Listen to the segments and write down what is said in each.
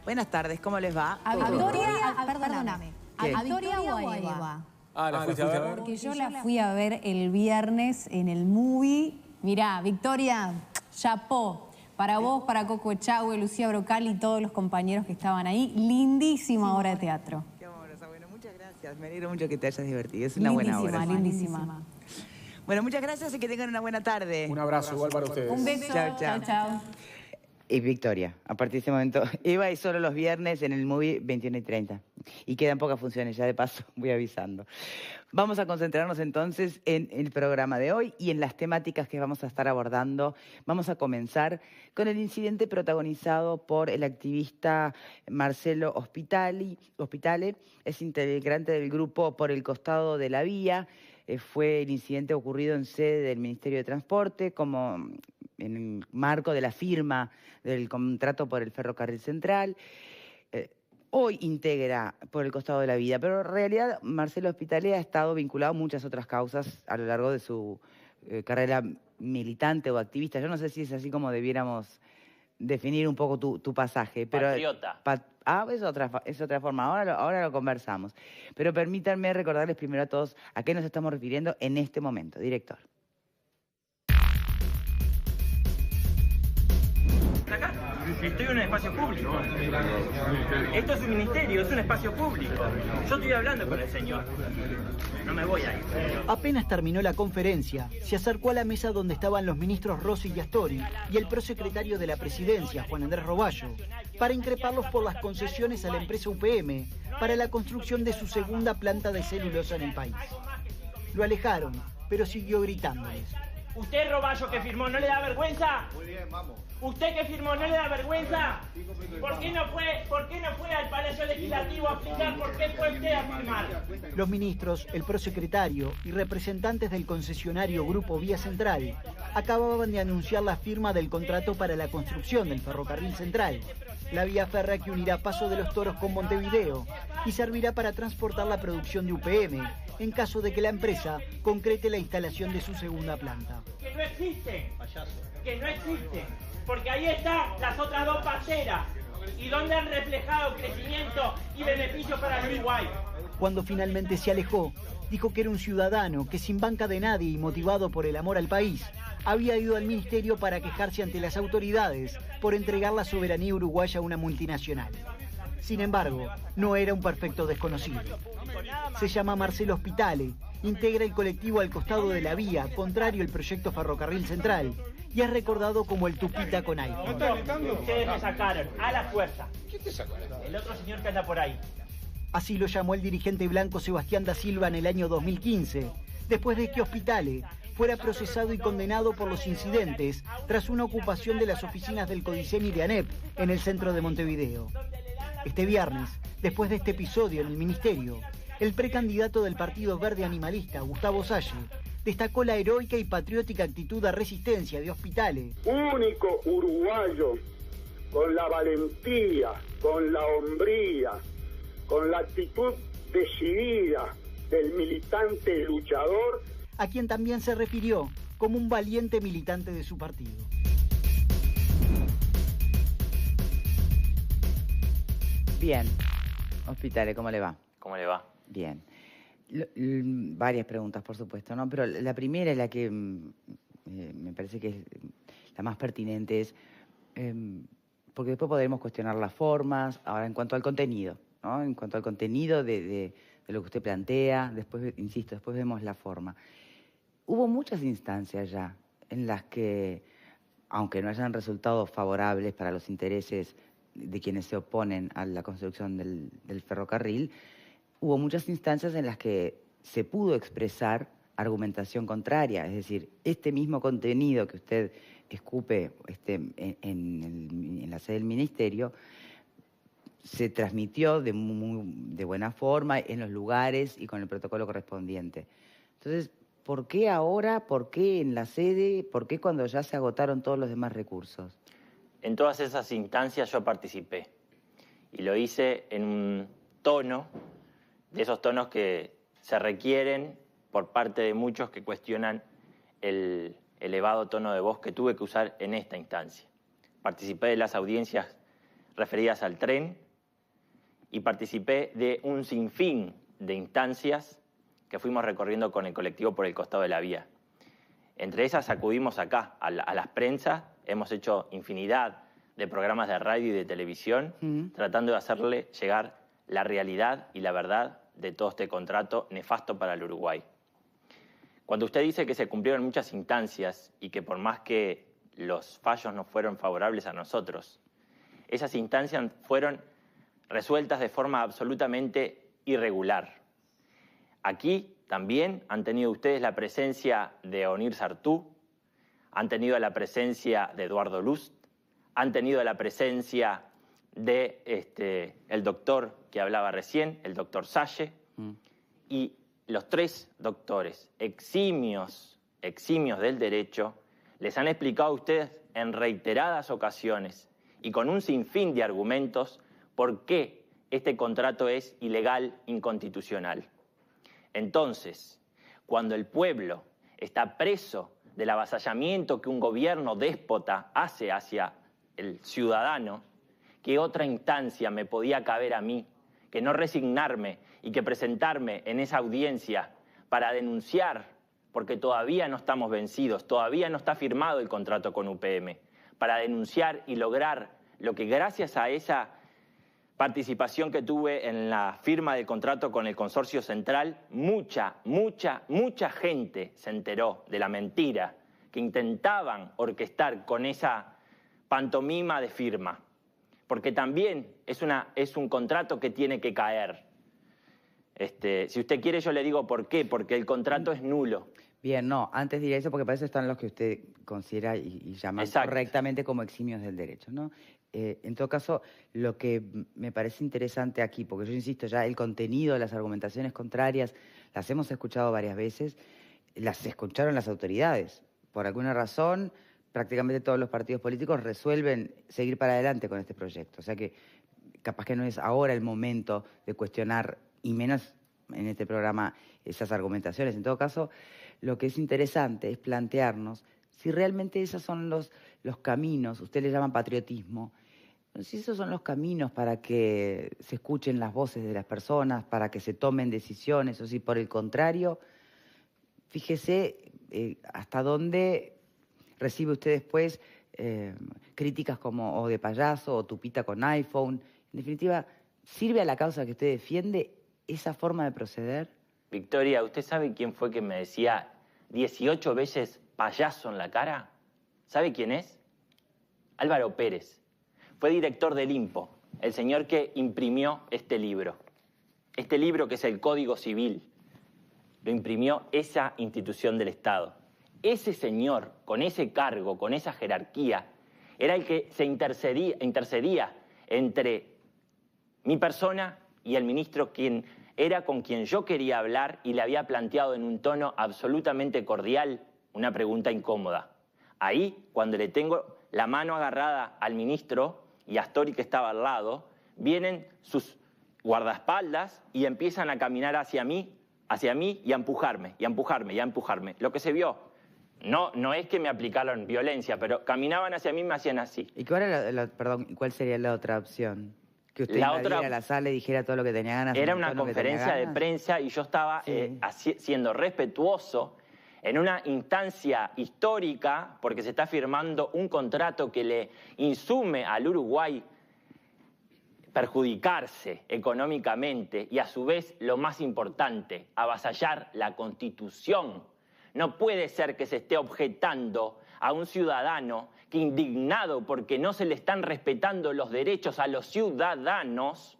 Buenas tardes, ¿cómo les va? ¿A Victoria, perdóname, ¿Qué? ¿a Victoria o a Eva? ¿La fuiste a ver? Porque yo la fui a ver el viernes en el movie. Mirá, Victoria, chapó. Para vos, para Coco Echagüe, Lucía Brocal y todos los compañeros que estaban ahí. Lindísima obra de teatro. Qué amorosa, bueno, muchas gracias. Me alegro mucho que te hayas divertido. Es una buena obra. Lindísima. Bueno, muchas gracias y que tengan una buena tarde. Un abrazo igual para ustedes. Un beso. Chao, chao. Chao. Y Victoria, a partir de este momento, Eva es solo los viernes en el movie 21:30. Y quedan pocas funciones, ya de paso voy avisando. Vamos a concentrarnos entonces en el programa de hoy y en las temáticas que vamos a estar abordando. Vamos a comenzar con el incidente protagonizado por el activista Marcelo Ospitale, es integrante del grupo Por el Costado de la Vía. Fue el incidente ocurrido en sede del Ministerio de Transporte, como en el marco de la firma del contrato por el Ferrocarril Central. Hoy integra Por el Costado de la Vida, pero en realidad Marcelo Ospitale ha estado vinculado a muchas otras causas a lo largo de su carrera militante o activista. Yo no sé si es así como debiéramos definir un poco tu pasaje. Pero, patriota. Es otra forma, ahora lo conversamos. Pero permítanme recordarles primero a todos a qué nos estamos refiriendo en este momento. Director. Acá estoy en un espacio público. Esto es un ministerio, es un espacio público. Yo estoy hablando con el señor. No me voy a ir. Apenas terminó la conferencia, se acercó a la mesa donde estaban los ministros Rossi y Astori y el prosecretario de la presidencia, Juan Andrés Roballo, para increparlos por las concesiones a la empresa UPM para la construcción de su segunda planta de celulosa en el país. Lo alejaron, pero siguió gritándoles. ¿Usted, Roballo, que firmó, no le da vergüenza? Muy bien, vamos. ¿Usted que firmó, no le da vergüenza? ¿Por qué no fue al Palacio Legislativo a explicar por qué fue usted a firmar? Los ministros, el prosecretario y representantes del concesionario Grupo Vía Central acababan de anunciar la firma del contrato para la construcción del ferrocarril central, la vía férrea que unirá Paso de los Toros con Montevideo y servirá para transportar la producción de UPM en caso de que la empresa concrete la instalación de su segunda planta. Que no existe, que no existe, porque ahí están las otras dos parceras y donde han reflejado crecimiento y beneficio para el Uruguay. Cuando finalmente se alejó, dijo que era un ciudadano que sin banca de nadie y motivado por el amor al país, había ido al ministerio para quejarse ante las autoridades por entregar la soberanía uruguaya a una multinacional. Sin embargo, no era un perfecto desconocido. Se llama Marcelo Ospitale, integra el colectivo Al Costado de la Vía, contrario al proyecto Ferrocarril Central, y es recordado como el Tupita con iPhone. Ustedes me sacaron a la fuerza. ¿Quién te sacó? El otro señor que anda por ahí. Así lo llamó el dirigente blanco Sebastián da Silva en el año 2015, después de que Ospitale fuera procesado y condenado por los incidentes tras una ocupación de las oficinas del Codicen y de ANEP en el centro de Montevideo. Este viernes, después de este episodio en el ministerio, el precandidato del Partido Verde Animalista, Gustavo Salle, destacó la heroica y patriótica actitud de resistencia de Ospitale. Único uruguayo con la valentía, con la hombría, con la actitud decidida del militante luchador, A quien también se refirió como un valiente militante de su partido. Bien. Ospitale, ¿cómo le va? ¿Cómo le va? Bien. Varias preguntas, por supuesto, ¿no? Pero la primera es la que me parece que es la más pertinente, es porque después podremos cuestionar las formas. Ahora, en cuanto al contenido, ¿no? En cuanto al contenido de lo que usted plantea, después, insisto, después vemos la forma. Hubo muchas instancias ya en las que, aunque no hayan resultado favorables para los intereses de quienes se oponen a la construcción del ferrocarril, hubo muchas instancias en las que se pudo expresar argumentación contraria. Es decir, este mismo contenido que usted escupe en la sede del ministerio se transmitió de buena forma en los lugares y con el protocolo correspondiente. Entonces, ¿por qué ahora? ¿Por qué en la sede? ¿Por qué cuando ya se agotaron todos los demás recursos? En todas esas instancias yo participé y lo hice en un tono, de esos tonos que se requieren por parte de muchos que cuestionan el elevado tono de voz que tuve que usar en esta instancia. Participé de las audiencias referidas al tren y participé de un sinfín de instancias que fuimos recorriendo con el colectivo por el costado de la vía. Entre esas acudimos acá, a las prensas, hemos hecho infinidad de programas de radio y de televisión, tratando de hacerle llegar la realidad y la verdad de todo este contrato nefasto para el Uruguay. Cuando usted dice que se cumplieron muchas instancias y que por más que los fallos no fueron favorables a nosotros, esas instancias fueron resueltas de forma absolutamente irregular. Aquí también han tenido ustedes la presencia de Onir Sartú, han tenido la presencia de Eduardo Lust, han tenido la presencia de el doctor que hablaba recién, el doctor Salle, y los tres doctores eximios del derecho les han explicado a ustedes en reiteradas ocasiones y con un sinfín de argumentos por qué este contrato es ilegal, inconstitucional. Entonces, cuando el pueblo está preso del avasallamiento que un gobierno déspota hace hacia el ciudadano, ¿qué otra instancia me podía caber a mí que no resignarme y que presentarme en esa audiencia para denunciar, porque todavía no estamos vencidos, todavía no está firmado el contrato con UPM, para denunciar y lograr lo que gracias a esa participación que tuve en la firma del contrato con el Consorcio Central, mucha gente se enteró de la mentira que intentaban orquestar con esa pantomima de firma. Porque también es un contrato que tiene que caer. Si usted quiere, yo le digo por qué, porque el contrato es nulo. Bien, no, antes diría eso porque para eso están los que usted considera y llama correctamente como eximios del derecho, ¿no? En todo caso, lo que me parece interesante aquí, porque yo insisto, ya el contenido de las argumentaciones contrarias las hemos escuchado varias veces, las escucharon las autoridades. Por alguna razón, prácticamente todos los partidos políticos resuelven seguir para adelante con este proyecto. O sea que capaz que no es ahora el momento de cuestionar, y menos en este programa, esas argumentaciones. En todo caso, lo que es interesante es plantearnos si realmente esos son los caminos, usted le llama patriotismo, si esos son los caminos para que se escuchen las voces de las personas, para que se tomen decisiones, o si por el contrario, fíjese hasta dónde recibe usted después críticas como o de payaso o tupita con iPhone. En definitiva, ¿sirve a la causa que usted defiende esa forma de proceder? Victoria, ¿usted sabe quién fue que me decía 18 veces payaso en la cara? ¿Sabe quién es? Álvaro Pérez. Fue director del INPO, el señor que imprimió este libro. Este libro que es el Código Civil. Lo imprimió esa institución del Estado. Ese señor, con ese cargo, con esa jerarquía, era el que se intercedía entre mi persona y el ministro, quien era con quien yo quería hablar y le había planteado en un tono absolutamente cordial una pregunta incómoda. Ahí, cuando le tengo la mano agarrada al ministro y a Astori, que estaba al lado, vienen sus guardaespaldas y empiezan a caminar hacia mí y a empujarme, y a empujarme, y a empujarme. Lo que se vio, no es que me aplicaron violencia, pero caminaban hacia mí y me hacían así. ¿Y cuál sería la otra opción? Que usted invadiera la sala y dijera todo lo que tenía ganas. Era una conferencia de prensa y yo estaba siendo respetuoso en una instancia histórica, porque se está firmando un contrato que le insume al Uruguay perjudicarse económicamente y a su vez, lo más importante, avasallar la Constitución. No puede ser que se esté objetando a un ciudadano que, indignado porque no se le están respetando los derechos a los ciudadanos,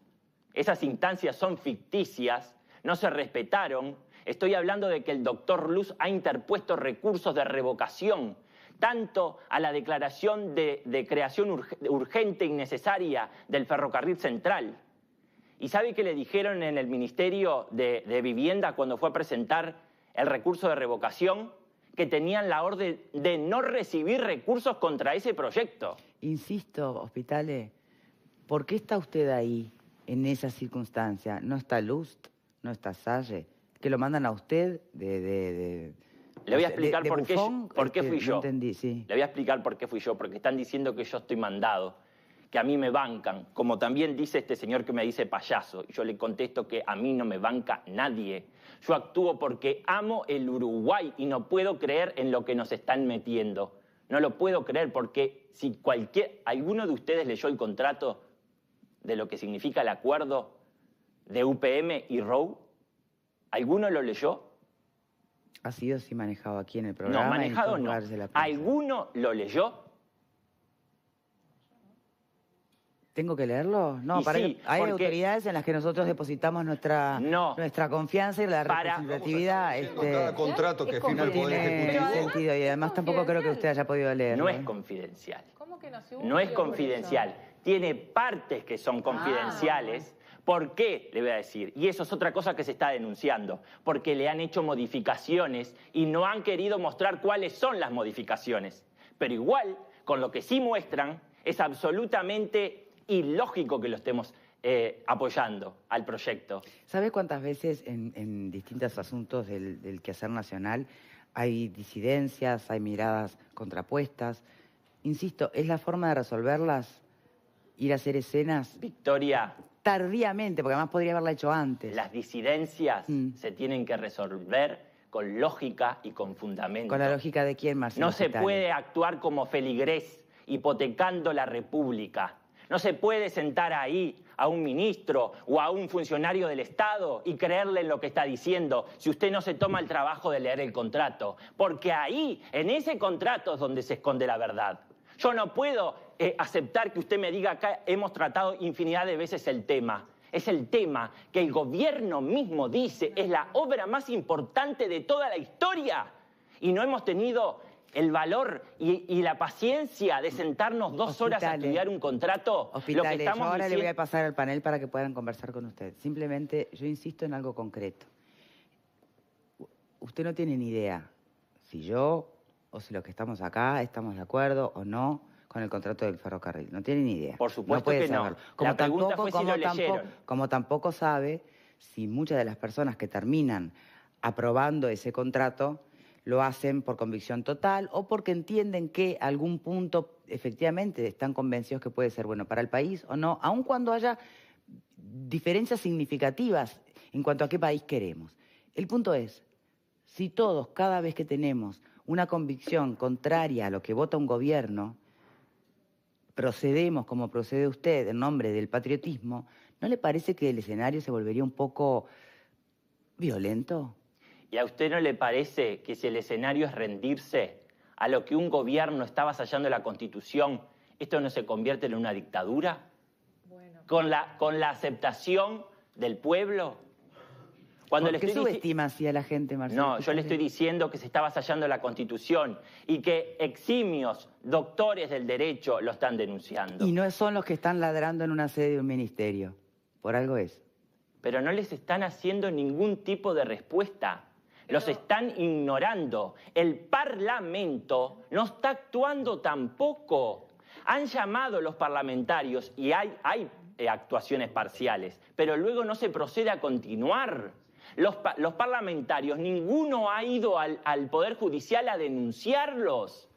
esas instancias son ficticias, no se respetaron. Estoy hablando de que el doctor Luz ha interpuesto recursos de revocación, tanto a la declaración de creación urgente y necesaria del ferrocarril central. ¿Y sabe qué le dijeron en el Ministerio de Vivienda cuando fue a presentar el recurso de revocación? Que tenían la orden de no recibir recursos contra ese proyecto. Insisto, Hospitale, ¿por qué está usted ahí en esa circunstancia? ¿No está Lust? ¿No está Salle? ¿Que lo mandan a usted Le voy a explicar por qué fui yo. No entendí, sí. Le voy a explicar por qué fui yo, porque están diciendo que yo estoy mandado, que a mí me bancan, como también dice este señor que me dice payaso. Y yo le contesto que a mí no me banca nadie. Yo actúo porque amo el Uruguay y no puedo creer en lo que nos están metiendo. No lo puedo creer porque si alguno de ustedes leyó el contrato de lo que significa el acuerdo de UPM y Row, ¿alguno lo leyó? Ha sido así manejado aquí en el programa. No, manejado no. ¿Alguno lo leyó? ¿Tengo que leerlo? No, sí, hay autoridades en las que nosotros depositamos nuestra confianza y la representatividad. Cada contrato que firma el Poder Ejecutivo. Tiene sentido y además tampoco creo que usted haya podido leerlo. No es confidencial. ¿Cómo que no? No es confidencial. Tiene partes que son confidenciales. ¿Por qué? Le voy a decir. Y eso es otra cosa que se está denunciando. Porque le han hecho modificaciones y no han querido mostrar cuáles son las modificaciones. Pero igual, con lo que sí muestran, es absolutamente ilógico que lo estemos apoyando al proyecto. ¿Sabe cuántas veces en distintos asuntos del quehacer nacional hay disidencias, hay miradas contrapuestas? Insisto, ¿es la forma de resolverlas ir a hacer escenas? Victoria. Tardíamente, porque además podría haberla hecho antes. Las disidencias se tienen que resolver con lógica y con fundamento. ¿Con la lógica de quién, Marcelo? No se puede actuar como feligrés, hipotecando la República. No se puede sentar ahí a un ministro o a un funcionario del Estado y creerle en lo que está diciendo si usted no se toma el trabajo de leer el contrato. Porque ahí, en ese contrato es donde se esconde la verdad. Yo no puedo aceptar que usted me diga acá hemos tratado infinidad de veces el tema. Es el tema que el gobierno mismo dice es la obra más importante de toda la historia. Y no hemos tenido el valor y la paciencia de sentarnos 2 horas a estudiar un contrato. Lo que estamos ahora le voy a pasar al panel para que puedan conversar con usted. Simplemente yo insisto en algo concreto. Usted no tiene ni idea si yo o si los que estamos acá estamos de acuerdo o no con el contrato del ferrocarril. No tiene ni idea. Por supuesto que no. La pregunta fue si lo leyeron. Como tampoco sabe si muchas de las personas que terminan aprobando ese contrato lo hacen por convicción total o porque entienden que algún punto efectivamente están convencidos que puede ser bueno para el país o no, aun cuando haya diferencias significativas en cuanto a qué país queremos. El punto es, si todos, cada vez que tenemos una convicción contraria a lo que vota un gobierno, procedemos como procede usted en nombre del patriotismo, ¿no le parece que el escenario se volvería un poco violento? ¿Y a usted no le parece que si el escenario es rendirse a lo que un gobierno está avasallando la Constitución, esto no se convierte en una dictadura? Bueno. ¿Con la aceptación del pueblo? ¿Por qué subestima así a la gente, Marcelo? No, yo le estoy diciendo que se está avasallando la Constitución y que eximios doctores del derecho lo están denunciando. Y no son los que están ladrando en una sede de un ministerio. Por algo es. Pero no les están haciendo ningún tipo de respuesta. Los están ignorando. El Parlamento no está actuando tampoco. Han llamado los parlamentarios y hay actuaciones parciales, pero luego no se procede a continuar. Los parlamentarios, ninguno ha ido al Poder Judicial a denunciarlos.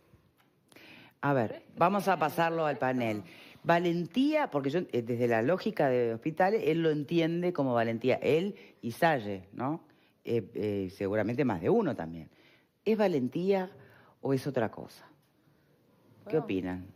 A ver, vamos a pasarlo al panel. Valentía, porque yo desde la lógica de hospitales, él lo entiende como valentía. Él y Salle, ¿no? Seguramente más de uno también. ¿Es valentía o es otra cosa? ¿Qué opinan?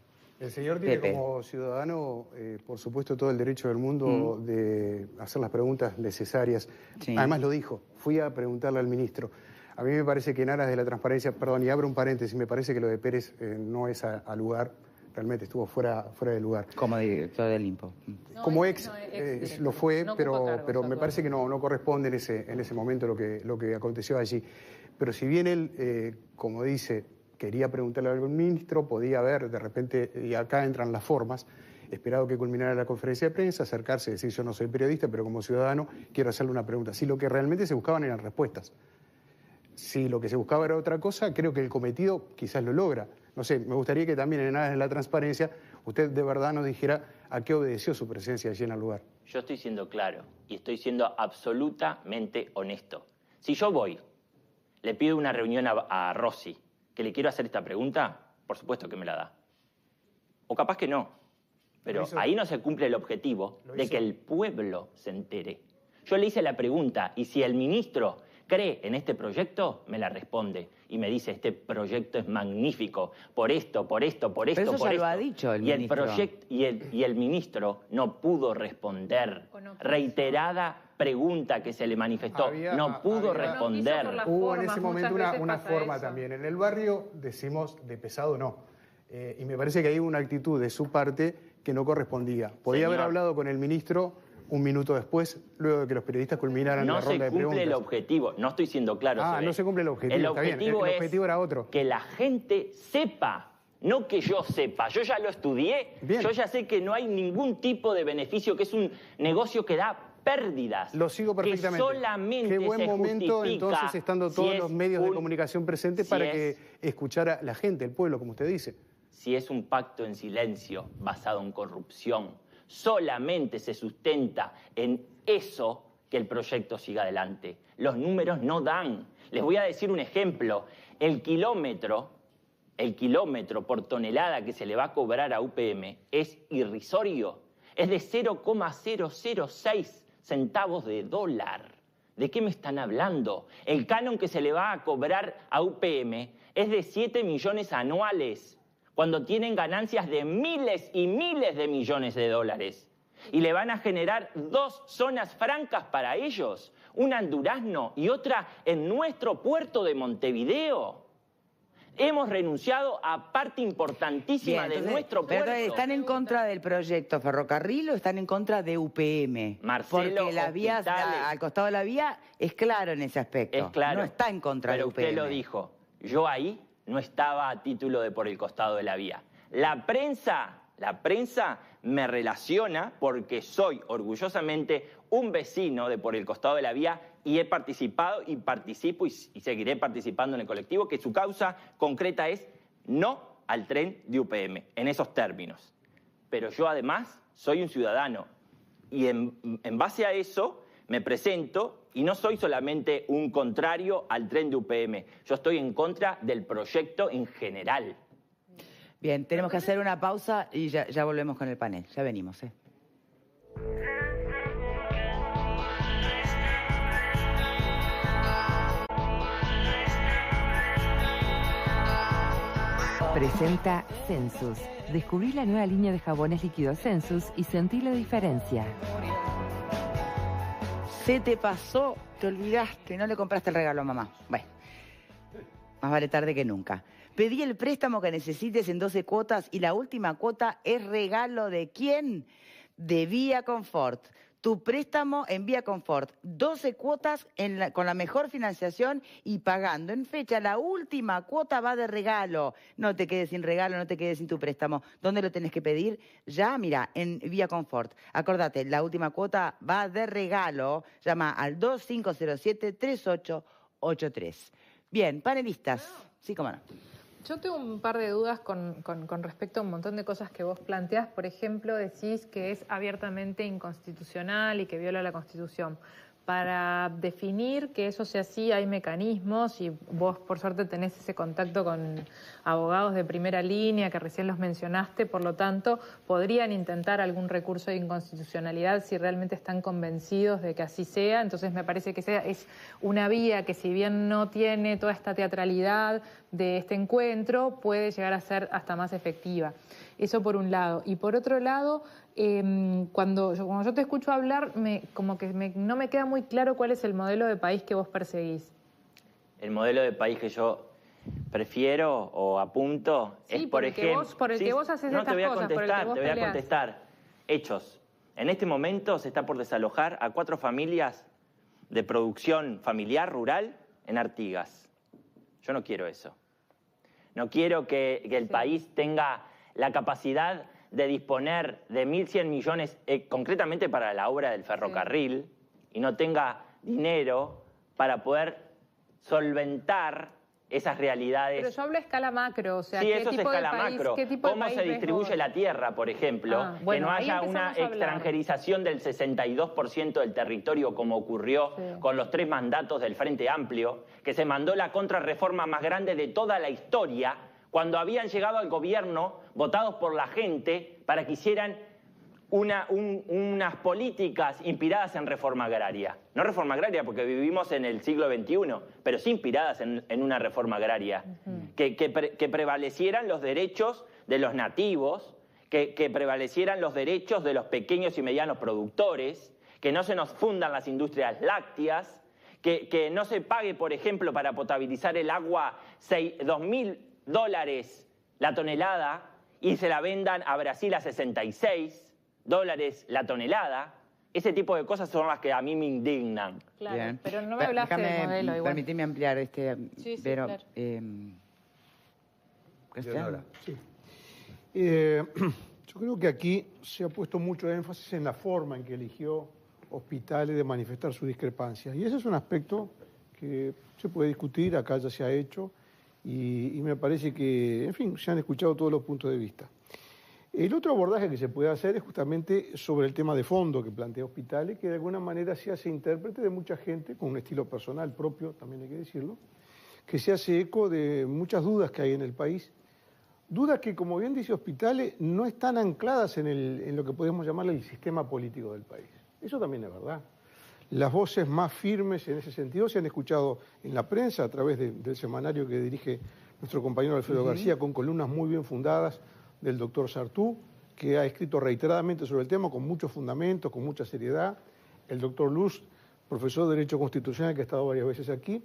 El señor tiene Pepe. como ciudadano, por supuesto, todo el derecho del mundo de hacer las preguntas necesarias. Sí. Además lo dijo, fui a preguntarle al ministro. A mí me parece que en aras de la transparencia, perdón, y abro un paréntesis, me parece que lo de Pérez no es a lugar, realmente estuvo fuera de lugar. Como director del INPO. Como ex lo fue, pero me parece que no corresponde en ese momento lo que aconteció allí. Pero si bien él, como dice, quería preguntarle algo al ministro, podía haber, de repente, y acá entran las formas, esperado que culminara la conferencia de prensa, acercarse y decir, yo no soy periodista, pero como ciudadano quiero hacerle una pregunta. Si lo que realmente se buscaban eran respuestas. Si lo que se buscaba era otra cosa, creo que el cometido quizás lo logra. No sé, me gustaría que también en aras de la transparencia usted de verdad nos dijera a qué obedeció su presencia allí en el lugar. Yo estoy siendo claro y estoy siendo absolutamente honesto. Si yo voy, le pido una reunión a Rossi, que le quiero hacer esta pregunta, por supuesto que me la da. O capaz que no. Pero ahí no se cumple el objetivo de que el pueblo se entere. Yo le hice la pregunta y si el ministro cree en este proyecto, me la responde. Y me dice, este proyecto es magnífico, por esto, por esto, por esto, Pero eso por ya esto. Lo ha dicho el ministro. Y el ministro no pudo responder. Reiterada pregunta que se le manifestó, no pudo responder. Hubo en ese momento una forma también. En el barrio decimos de pesado no. Y me parece que hay una actitud de su parte que no correspondía. Podía haber hablado con el ministro un minuto después, luego de que los periodistas culminaran la ronda de preguntas. No se cumple el objetivo, no estoy siendo claro. No se cumple el objetivo, el objetivo era otro. Que la gente sepa, no que yo sepa. Yo ya lo estudié, yo ya sé que no hay ningún tipo de beneficio, que es un negocio que da pérdidas. Lo sigo perfectamente. Que solamente Qué buen momento, entonces, estando todos los medios de comunicación presentes para que escuchara la gente, el pueblo, como usted dice. Si es un pacto en silencio basado en corrupción, solamente se sustenta en eso que el proyecto siga adelante. Los números no dan. Les voy a decir un ejemplo. El kilómetro por tonelada que se le va a cobrar a UPM es irrisorio. Es de 0,006 centavos de dólar. ¿De qué me están hablando? El canon que se le va a cobrar a UPM es de 7 millones anuales, cuando tienen ganancias de miles y miles de millones de dólares. Y le van a generar 2 zonas francas para ellos, una en Durazno y otra en nuestro puerto de Montevideo. Hemos renunciado a parte importantísima de nuestro puerto. Pero ¿están en contra del proyecto ferrocarril o están en contra de UPM? Marcelo, porque la vía, al costado de la vía, es claro en ese aspecto. Es claro. No está en contra de UPM. Pero usted lo dijo. Yo ahí no estaba a título de por el costado de la vía. La prensa me relaciona porque soy orgullosamente un vecino de por el costado de la vía y he participado y participo y seguiré participando en el colectivo, que su causa concreta es no al tren de UPM, en esos términos. Pero yo además soy un ciudadano y en base a eso me presento y no soy solamente un contrario al tren de UPM, yo estoy en contra del proyecto en general. Bien, tenemos que hacer una pausa y ya volvemos con el panel. Ya venimos, Presenta Sensus. Descubrí la nueva línea de jabones líquidos Sensus y sentí la diferencia. Se te pasó, te olvidaste, no le compraste el regalo a mamá. Bueno, más vale tarde que nunca. Pedí el préstamo que necesites en 12 cuotas y la última cuota es regalo ¿de quién? De Vía Confort. Tu préstamo en Vía Confort. 12 cuotas con la mejor financiación y pagando en fecha. La última cuota va de regalo. No te quedes sin regalo, no te quedes sin tu préstamo. ¿Dónde lo tenés que pedir? Ya, mira, en Vía Confort. Acordate, la última cuota va de regalo. Llama al 2507-3883. Bien, panelistas. Sí, cómo no. Yo tengo un par de dudas con respecto a un montón de cosas que vos planteás. Por ejemplo, decís que es abiertamente inconstitucional y que viola la Constitución. Para definir que eso sea así hay mecanismos y vos por suerte tenés ese contacto con abogados de primera línea que recién los mencionaste, por lo tanto podrían intentar algún recurso de inconstitucionalidad si realmente están convencidos de que así sea. Entonces me parece que es una vía que si bien no tiene toda esta teatralidad de este encuentro, puede llegar a ser hasta más efectiva. Eso por un lado. Y por otro lado, cuando yo te escucho hablar, no me queda muy claro cuál es el modelo de país que vos perseguís. El modelo de país que yo prefiero o apunto es, por ejemplo... Por el que vos haces estas cosas, por el que vos te voy a contestar. Hechos. En este momento se está por desalojar a 4 familias de producción familiar rural en Artigas. Yo no quiero eso. No quiero que el país tenga la capacidad de disponer de 1.100 millones concretamente para la obra del ferrocarril y no tenga dinero para poder solventar esas realidades. Pero yo hablo a escala macro, o sea, sí, ¿qué eso tipo es escala de país, macro. ¿qué tipo ¿Cómo de país se distribuye la tierra, por ejemplo? Bueno, que no haya una extranjerización del 62% del territorio como ocurrió con los 3 mandatos del Frente Amplio, que se mandó la contrarreforma más grande de toda la historia, cuando habían llegado al gobierno votados por la gente para que hicieran unas políticas inspiradas en reforma agraria. No reforma agraria porque vivimos en el siglo XXI, pero sí inspiradas en una reforma agraria. Que prevalecieran los derechos de los nativos, que prevalecieran los derechos de los pequeños y medianos productores, que no se nos fundan las industrias lácteas, que no se pague, por ejemplo, para potabilizar el agua $2.000 la tonelada y se la vendan a Brasil a $66 la tonelada. Ese tipo de cosas son las que a mí me indignan. Claro, bien. Pero no me hablaste del modelo igual. Permitime ampliar sí, pero, claro. Cristian. Sí. Yo creo que aquí se ha puesto mucho énfasis en la forma en que eligió Hospitales de manifestar sus discrepancias. Y ese es un aspecto que se puede discutir, acá ya se ha hecho, y me parece que, en fin, se han escuchado todos los puntos de vista. El otro abordaje que se puede hacer es justamente sobre el tema de fondo que plantea Hospitales, que de alguna manera se hace intérprete de mucha gente, con un estilo personal propio, también hay que decirlo, que se hace eco de muchas dudas que hay en el país. Dudas que, como bien dice Hospitales, no están ancladas en lo que podemos llamar el sistema político del país. Eso también es verdad. Las voces más firmes en ese sentido se han escuchado en la prensa a través del semanario que dirige nuestro compañero Alfredo García, con columnas muy bien fundadas del doctor Sartú, que ha escrito reiteradamente sobre el tema con muchos fundamentos, con mucha seriedad. El doctor Luz, profesor de Derecho Constitucional, que ha estado varias veces aquí.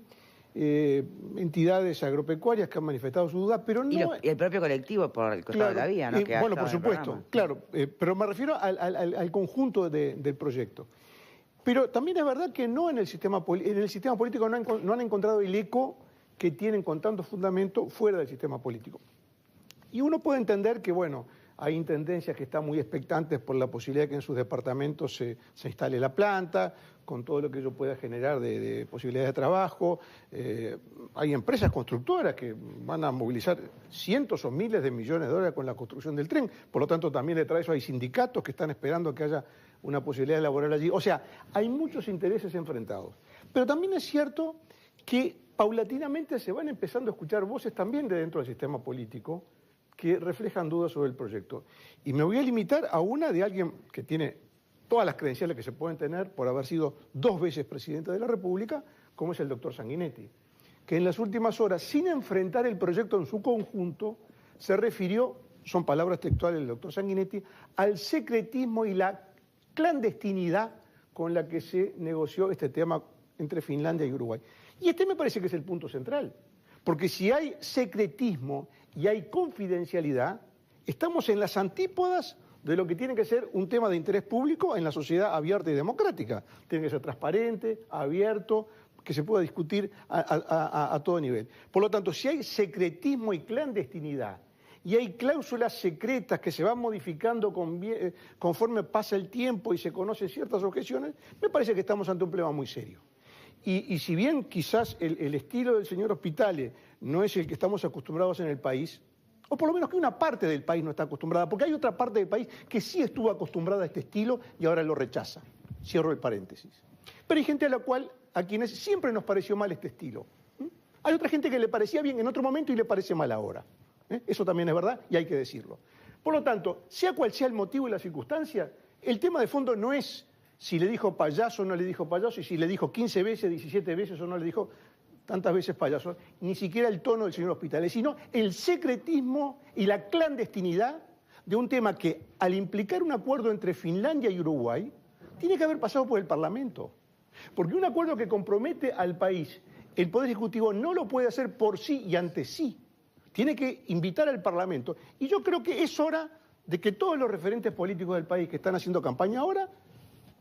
Entidades agropecuarias que han manifestado su duda, pero no... Y el propio colectivo por el costado de la vía, ¿no? Bueno, por supuesto, claro, pero me refiero al conjunto del proyecto. Pero también es verdad que no en el sistema político no han encontrado el eco que tienen con tanto fundamento fuera del sistema político. Y uno puede entender que, bueno, hay intendencias que están muy expectantes por la posibilidad de que en sus departamentos se instale la planta, con todo lo que ello pueda generar de posibilidades de trabajo. Hay empresas constructoras que van a movilizar cientos o miles de millones de dólares con la construcción del tren. Por lo tanto, también detrás de eso hay sindicatos que están esperando que haya una posibilidad de laborar allí. O sea, hay muchos intereses enfrentados. Pero también es cierto que paulatinamente se van empezando a escuchar voces también de dentro del sistema político que reflejan dudas sobre el proyecto. Y me voy a limitar a una de alguien que tiene todas las credenciales que se pueden tener por haber sido 2 veces presidente de la República, como es el doctor Sanguinetti, que en las últimas horas, sin enfrentar el proyecto en su conjunto, se refirió, son palabras textuales del doctor Sanguinetti, al secretismo y la clandestinidad con la que se negoció este tema entre Finlandia y Uruguay. Y este me parece que es el punto central, porque si hay secretismo y hay confidencialidad, estamos en las antípodas de lo que tiene que ser un tema de interés público en la sociedad abierta y democrática. Tiene que ser transparente, abierto, que se pueda discutir a todo nivel. Por lo tanto, si hay secretismo y clandestinidad, y hay cláusulas secretas que se van modificando conforme pasa el tiempo y se conocen ciertas objeciones, me parece que estamos ante un problema muy serio. Y si bien quizás el estilo del señor Hospitales no es el que estamos acostumbrados en el país, o por lo menos que una parte del país no está acostumbrada, porque hay otra parte del país que sí estuvo acostumbrada a este estilo y ahora lo rechaza. Cierro el paréntesis. Pero hay gente a quienes siempre nos pareció mal este estilo. Hay otra gente que le parecía bien en otro momento y le parece mal ahora. Eso también es verdad y hay que decirlo. Por lo tanto, sea cual sea el motivo y la circunstancia, el tema de fondo no es si le dijo payaso o no le dijo payaso, y si le dijo 15 veces, 17 veces o no le dijo tantas veces payaso, ni siquiera el tono del señor Hospitales, sino el secretismo y la clandestinidad de un tema que, al implicar un acuerdo entre Finlandia y Uruguay, tiene que haber pasado por el Parlamento. Porque un acuerdo que compromete al país, el Poder Ejecutivo no lo puede hacer por sí y ante sí. Tiene que invitar al Parlamento. Y yo creo que es hora de que todos los referentes políticos del país que están haciendo campaña ahora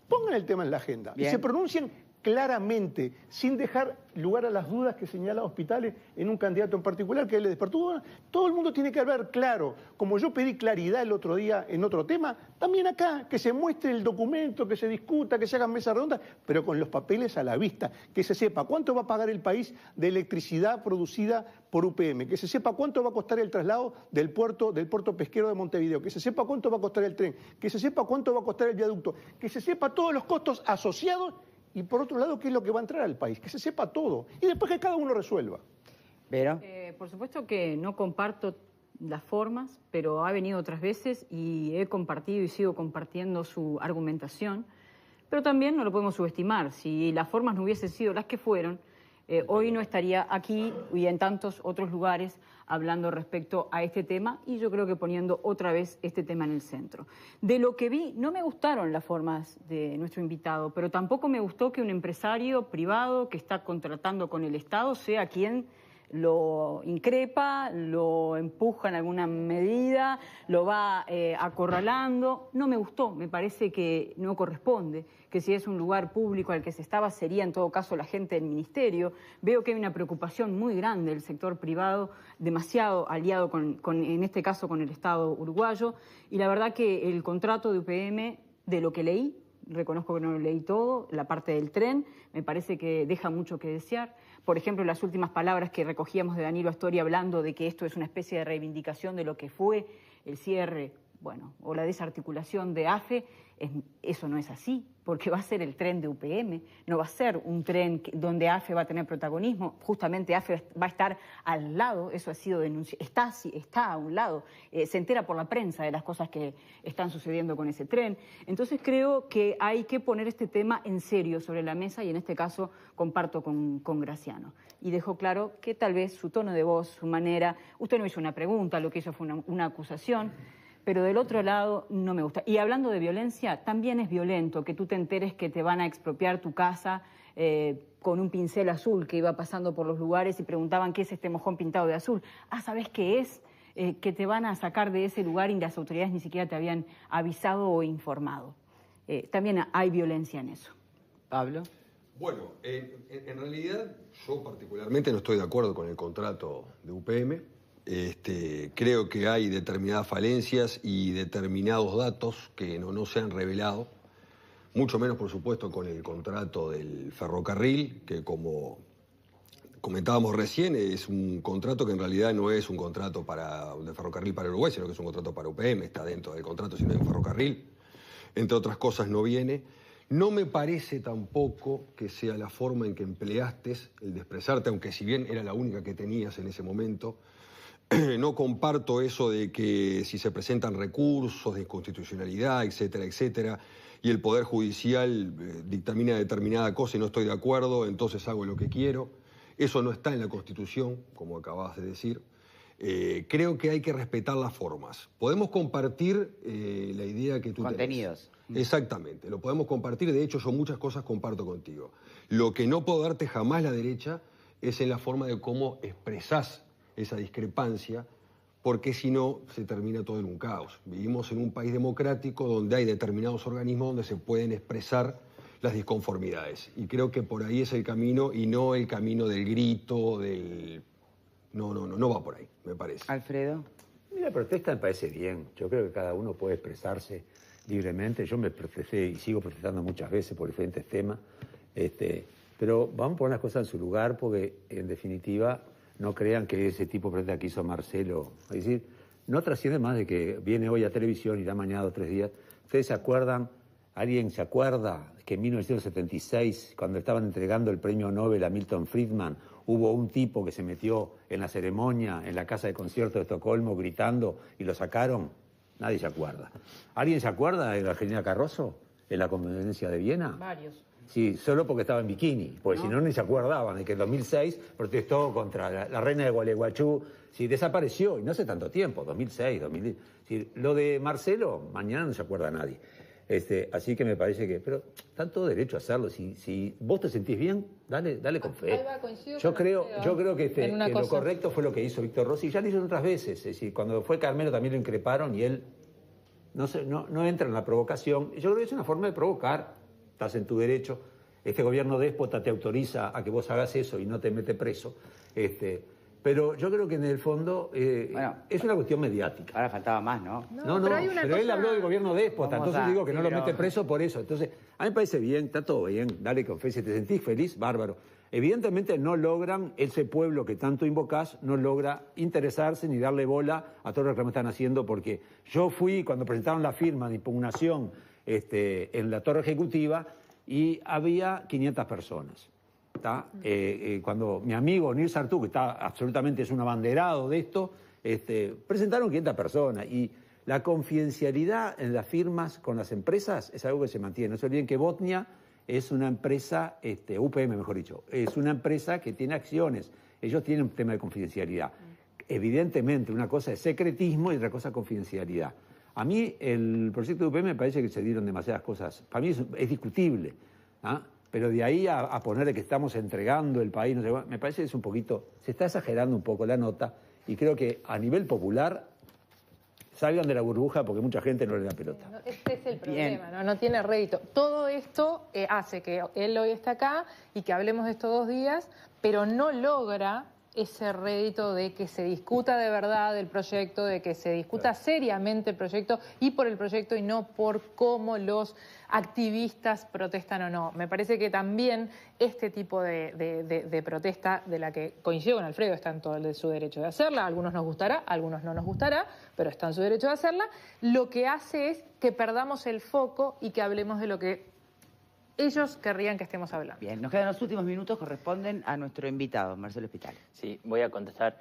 pongan el tema en la agenda. Bien. Y se pronuncien claramente, sin dejar lugar a las dudas que señala Hospitales en un candidato en particular que le despertó. Todo el mundo tiene que ver claro, como yo pedí claridad el otro día en otro tema, también acá, que se muestre el documento, que se discuta, que se hagan mesas redondas, pero con los papeles a la vista, que se sepa cuánto va a pagar el país de electricidad producida por UPM, que se sepa cuánto va a costar el traslado del puerto pesquero de Montevideo, que se sepa cuánto va a costar el tren, que se sepa cuánto va a costar el viaducto, que se sepa todos los costos asociados. Y por otro lado, ¿qué es lo que va a entrar al país? Que se sepa todo. Y después que cada uno resuelva. ¿Pero? Por supuesto que no comparto las formas, pero ha venido otras veces y he compartido y sigo compartiendo su argumentación. Pero también no lo podemos subestimar. Si las formas no hubiesen sido las que fueron, hoy no estaría aquí y en tantos otros lugares hablando respecto a este tema y yo creo que poniendo otra vez este tema en el centro. De lo que vi, no me gustaron las formas de nuestro invitado, pero tampoco me gustó que un empresario privado que está contratando con el Estado sea quien lo increpa, lo empuja en alguna medida, lo va acorralando. No me gustó, me parece que no corresponde, que si es un lugar público al que se estaba sería en todo caso la gente del ministerio. Veo que hay una preocupación muy grande del sector privado, demasiado aliado en este caso con el Estado uruguayo, y la verdad que el contrato de UPM, de lo que leí, reconozco que no lo leí todo, la parte del tren, me parece que deja mucho que desear. Por ejemplo, las últimas palabras que recogíamos de Danilo Astori hablando de que esto es una especie de reivindicación de lo que fue el cierre, bueno, o la desarticulación de AFE, eso no es así, porque va a ser el tren de UPM, no va a ser un tren donde AFE va a tener protagonismo, justamente AFE va a estar al lado, eso ha sido denunciado, está a un lado, se entera por la prensa de las cosas que están sucediendo con ese tren. Entonces creo que hay que poner este tema en serio sobre la mesa y en este caso comparto con Graciano. Y dejo claro que tal vez su tono de voz, su manera, usted no hizo una pregunta, lo que hizo fue una acusación, pero del otro lado no me gusta. Y hablando de violencia, también es violento que tú te enteres que te van a expropiar tu casa con un pincel azul que iba pasando por los lugares y preguntaban qué es este mojón pintado de azul. Ah, ¿sabes qué es? Que te van a sacar de ese lugar y las autoridades ni siquiera te habían avisado o informado. También hay violencia en eso. Pablo. Bueno, en realidad yo particularmente no estoy de acuerdo con el contrato de UPM. Creo que hay determinadas falencias y determinados datos que no se han revelado, mucho menos, por supuesto, con el contrato del ferrocarril, que como comentábamos recién, es un contrato que en realidad no es un contrato de ferrocarril para Uruguay, sino que es un contrato para UPM, está dentro del contrato, sino en ferrocarril. Entre otras cosas no viene. No me parece tampoco que sea la forma en que empleaste el de expresarte, aunque si bien era la única que tenías en ese momento. No comparto eso de que si se presentan recursos de inconstitucionalidad, etcétera, etcétera, y el Poder Judicial dictamina determinada cosa y no estoy de acuerdo, entonces hago lo que quiero. Eso no está en la Constitución, como acabas de decir. Creo que hay que respetar las formas. Podemos compartir la idea que tú contenidos. Tenés. Exactamente, lo podemos compartir. De hecho, yo muchas cosas comparto contigo. Lo que no puedo darte jamás la derecha es en la forma de cómo expresás esa discrepancia, porque si no se termina todo en un caos. Vivimos en un país democrático donde hay determinados organismos donde se pueden expresar las disconformidades. Y creo que por ahí es el camino y no el camino del grito, No va por ahí, me parece. Alfredo. Mira, la protesta me parece bien. Yo creo que cada uno puede expresarse libremente. Yo me protesté y sigo protestando muchas veces por diferentes temas. Pero vamos a poner las cosas en su lugar porque, en definitiva, no crean que ese tipo de protesta que hizo Marcelo, es decir, no trasciende más de que viene hoy a televisión y da mañana 2 o 3 días. ¿Ustedes se acuerdan? ¿Alguien se acuerda que en 1976, cuando estaban entregando el premio Nobel a Milton Friedman, hubo un tipo que se metió en la ceremonia, en la casa de concierto de Estocolmo, gritando y lo sacaron? Nadie se acuerda. ¿Alguien se acuerda de la Argentina Carrozo en la conferencia de Viena? Varios. Sí, solo porque estaba en bikini, porque si no ni se acordaban de que en 2006 protestó contra la reina de Gualeguaychú. Sí, desapareció, y no hace tanto tiempo, 2006, 2010. Sí, lo de Marcelo, mañana no se acuerda nadie. Así que me parece que... Pero están todo derecho a hacerlo. Si vos te sentís bien, dale con fe. Yo creo que lo correcto fue lo que hizo Víctor Rossi. Ya lo hizo otras veces. Es decir, cuando fue Carmelo también lo increparon y él no entra en la provocación. Yo creo que es una forma de provocar. Estás en tu derecho. Este gobierno déspota te autoriza a que vos hagas eso y no te mete preso. Pero yo creo que en el fondo es una cuestión mediática. Ahora faltaba más, ¿no? Pero él habló del gobierno déspota, entonces digo que no lo mete preso por eso. Entonces, a mí me parece bien, está todo bien, dale con fe. Si te sentís feliz, bárbaro. Evidentemente no logran, ese pueblo que tanto invocás, no logra interesarse ni darle bola a todo lo que me están haciendo, porque yo fui, cuando presentaron la firma de impugnación en la Torre Ejecutiva, y había 500 personas. Cuando mi amigo Nir Sartú, que está absolutamente es un abanderado de esto, Presentaron 500 personas y la confidencialidad en las firmas con las empresas es algo que se mantiene. No se olviden que Botnia es una empresa, UPM mejor dicho, es una empresa que tiene acciones. Ellos tienen un tema de confidencialidad. Evidentemente, una cosa es secretismo y otra cosa es confidencialidad. A mí el proyecto de UPM me parece que se dieron demasiadas cosas. Para mí es discutible, ¿ah? Pero de ahí a ponerle que estamos entregando el país, no sé, me parece que es un poquito, se está exagerando un poco la nota y creo que a nivel popular salgan de la burbuja porque mucha gente no le da pelota. Este es el problema, no tiene rédito. Todo esto hace que él hoy esté acá y que hablemos de estos 2 días, pero no logra ese rédito de que se discuta de verdad del proyecto, de que se discuta seriamente el proyecto y por el proyecto y no por cómo los activistas protestan o no. Me parece que también este tipo de protesta, de la que coincido con Alfredo, está en todo su derecho de hacerla, a algunos nos gustará, a algunos no nos gustará, pero está en su derecho de hacerla, lo que hace es que perdamos el foco y que hablemos de lo que ellos querrían que estemos hablando. Bien, nos quedan los últimos minutos, corresponden a nuestro invitado, Marcelo Spitale. Sí, voy a contestar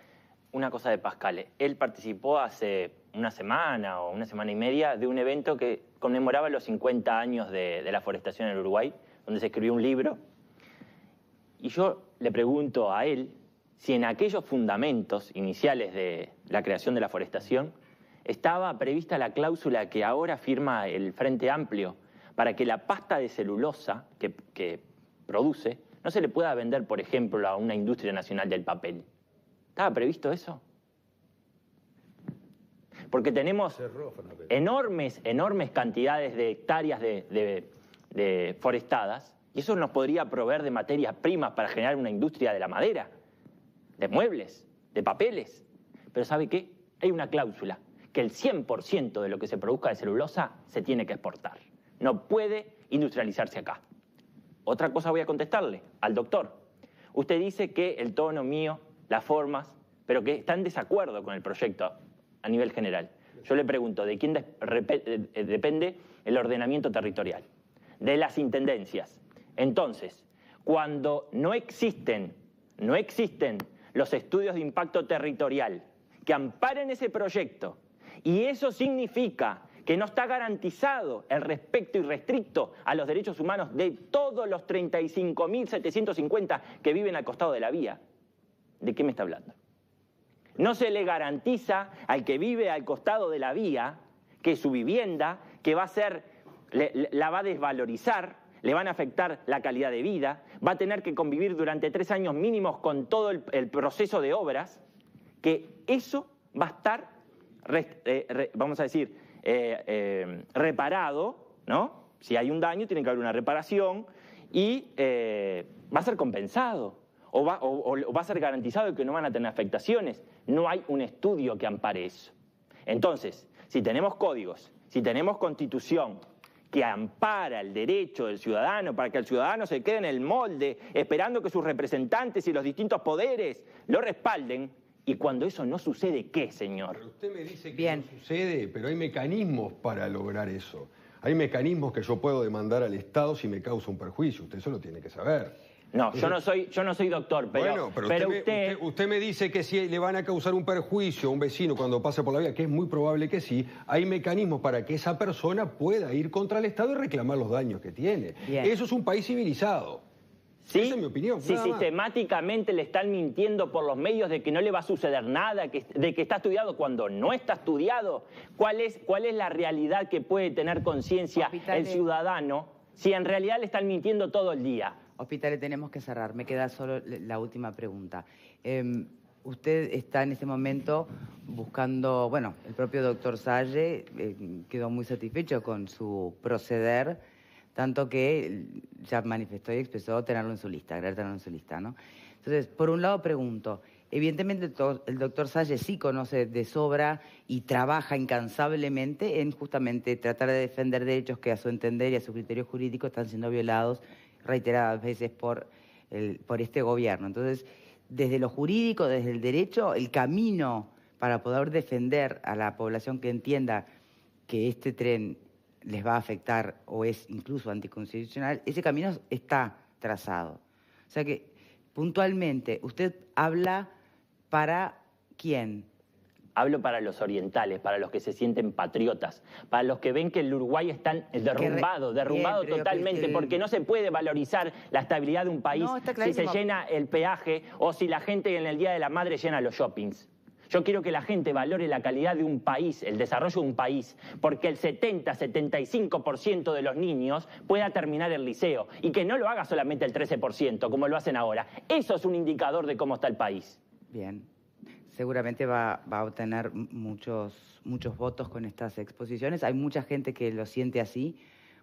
una cosa de Pascale. Él participó hace una semana o una semana y media de un evento que conmemoraba los 50 años de la forestación en Uruguay, donde se escribió un libro. Y yo le pregunto a él si en aquellos fundamentos iniciales de la creación de la forestación estaba prevista la cláusula que ahora firma el Frente Amplio para que la pasta de celulosa que produce no se le pueda vender, por ejemplo, a una industria nacional del papel. ¿Estaba previsto eso? Porque tenemos enormes cantidades de hectáreas de forestadas y eso nos podría proveer de materias primas para generar una industria de la madera, de muebles, de papeles. Pero ¿sabe qué? Hay una cláusula que el 100% de lo que se produzca de celulosa se tiene que exportar. No puede industrializarse acá. Otra cosa voy a contestarle al doctor. Usted dice que el tono mío, las formas, pero que está en desacuerdo con el proyecto a nivel general. Yo le pregunto, ¿de quién depende el ordenamiento territorial? De las intendencias. Entonces, cuando no existen los estudios de impacto territorial que amparen ese proyecto, y eso significa que no está garantizado el respeto irrestricto a los derechos humanos de todos los 35.750 que viven al costado de la vía. ¿De qué me está hablando? No se le garantiza al que vive al costado de la vía que su vivienda, que va a ser, la va a desvalorizar, le van a afectar la calidad de vida, va a tener que convivir durante 3 años mínimos con todo el proceso de obras, que eso va a estar, vamos a decir, reparado, ¿no? Si hay un daño, tiene que haber una reparación y va a ser compensado o va a ser garantizado de que no van a tener afectaciones. No hay un estudio que ampare eso. Entonces, si tenemos códigos, si tenemos constitución que ampara el derecho del ciudadano para que el ciudadano se quede en el molde esperando que sus representantes y los distintos poderes lo respalden, y cuando eso no sucede, ¿qué, señor? Pero usted me dice que no sucede, pero hay mecanismos para lograr eso. Hay mecanismos que yo puedo demandar al Estado si me causa un perjuicio. Usted eso lo tiene que saber. No, yo no soy doctor, pero, bueno, usted me dice que si le van a causar un perjuicio a un vecino cuando pase por la vía, que es muy probable que sí, hay mecanismos para que esa persona pueda ir contra el Estado y reclamar los daños que tiene. Bien. Eso es un país civilizado. ¿Sí? Esa es mi opinión. Si sistemáticamente le están mintiendo por los medios de que no le va a suceder nada, de que está estudiado cuando no está estudiado, ¿cuál es la realidad que puede tener conciencia el ciudadano si en realidad le están mintiendo todo el día? Hospitales, tenemos que cerrar. Me queda solo la última pregunta. Usted está en este momento buscando, bueno, el propio doctor Salle quedó muy satisfecho con su proceder, tanto que ya manifestó y expresó tenerlo en su lista, querer tenerlo en su lista, ¿no? Entonces, por un lado pregunto, evidentemente el doctor Salle sí conoce de sobra y trabaja incansablemente en justamente tratar de defender derechos que a su entender y a su criterio jurídico están siendo violados reiteradas veces por este gobierno. Entonces, desde lo jurídico, desde el derecho, el camino para poder defender a la población que entienda que este tren les va a afectar o es incluso anticonstitucional, ese camino está trazado. O sea que, puntualmente, usted habla para quién, Hablo para los orientales, para los que se sienten patriotas, para los que ven que el Uruguay está derrumbado totalmente, porque no se puede valorizar la estabilidad de un país si se llena el peaje o si la gente en el Día de la Madre llena los shoppings. Yo quiero que la gente valore la calidad de un país, el desarrollo de un país, porque el 70-75% de los niños pueda terminar el liceo y que no lo haga solamente el 13%, como lo hacen ahora. Eso es un indicador de cómo está el país. Bien. Seguramente va a obtener muchos votos con estas exposiciones. Hay mucha gente que lo siente así,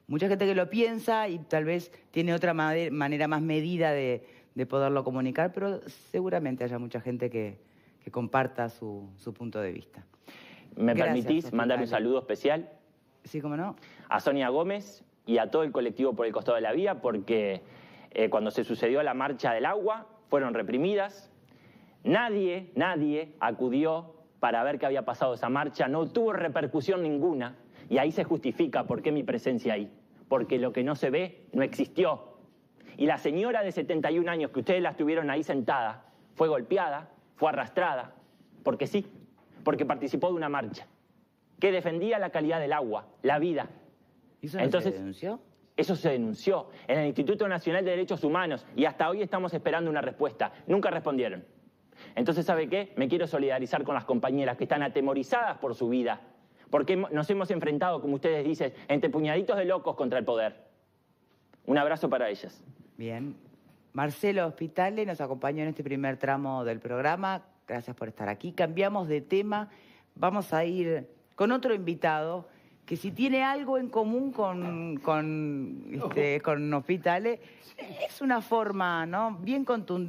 mucha gente que lo piensa y tal vez tiene otra manera más medida de poderlo comunicar, pero seguramente haya mucha gente que comparta su punto de vista. ¿Me permitís mandar un saludo especial? Sí, cómo no. A Sonia Gómez y a todo el colectivo Por el Costado de la Vía, porque cuando se sucedió la marcha del agua, fueron reprimidas. Nadie acudió para ver qué había pasado esa marcha, no tuvo repercusión ninguna, y ahí se justifica por qué mi presencia ahí, porque lo que no se ve no existió. Y la señora de 71 años que ustedes la estuvieron ahí sentada, fue golpeada, fue arrastrada, porque sí, porque participó de una marcha que defendía la calidad del agua, la vida. ¿Y eso no se denunció? Eso se denunció en el Instituto Nacional de Derechos Humanos y hasta hoy estamos esperando una respuesta. Nunca respondieron. Entonces, ¿sabe qué? Me quiero solidarizar con las compañeras que están atemorizadas por su vida, porque nos hemos enfrentado, como ustedes dicen, entre puñaditos de locos contra el poder. Un abrazo para ellas. Bien. Marcelo Ospitale nos acompañó en este primer tramo del programa. Gracias por estar aquí. Cambiamos de tema. Vamos a ir con otro invitado que si tiene algo en común con Ospitale, es una forma, ¿no?, bien contundente.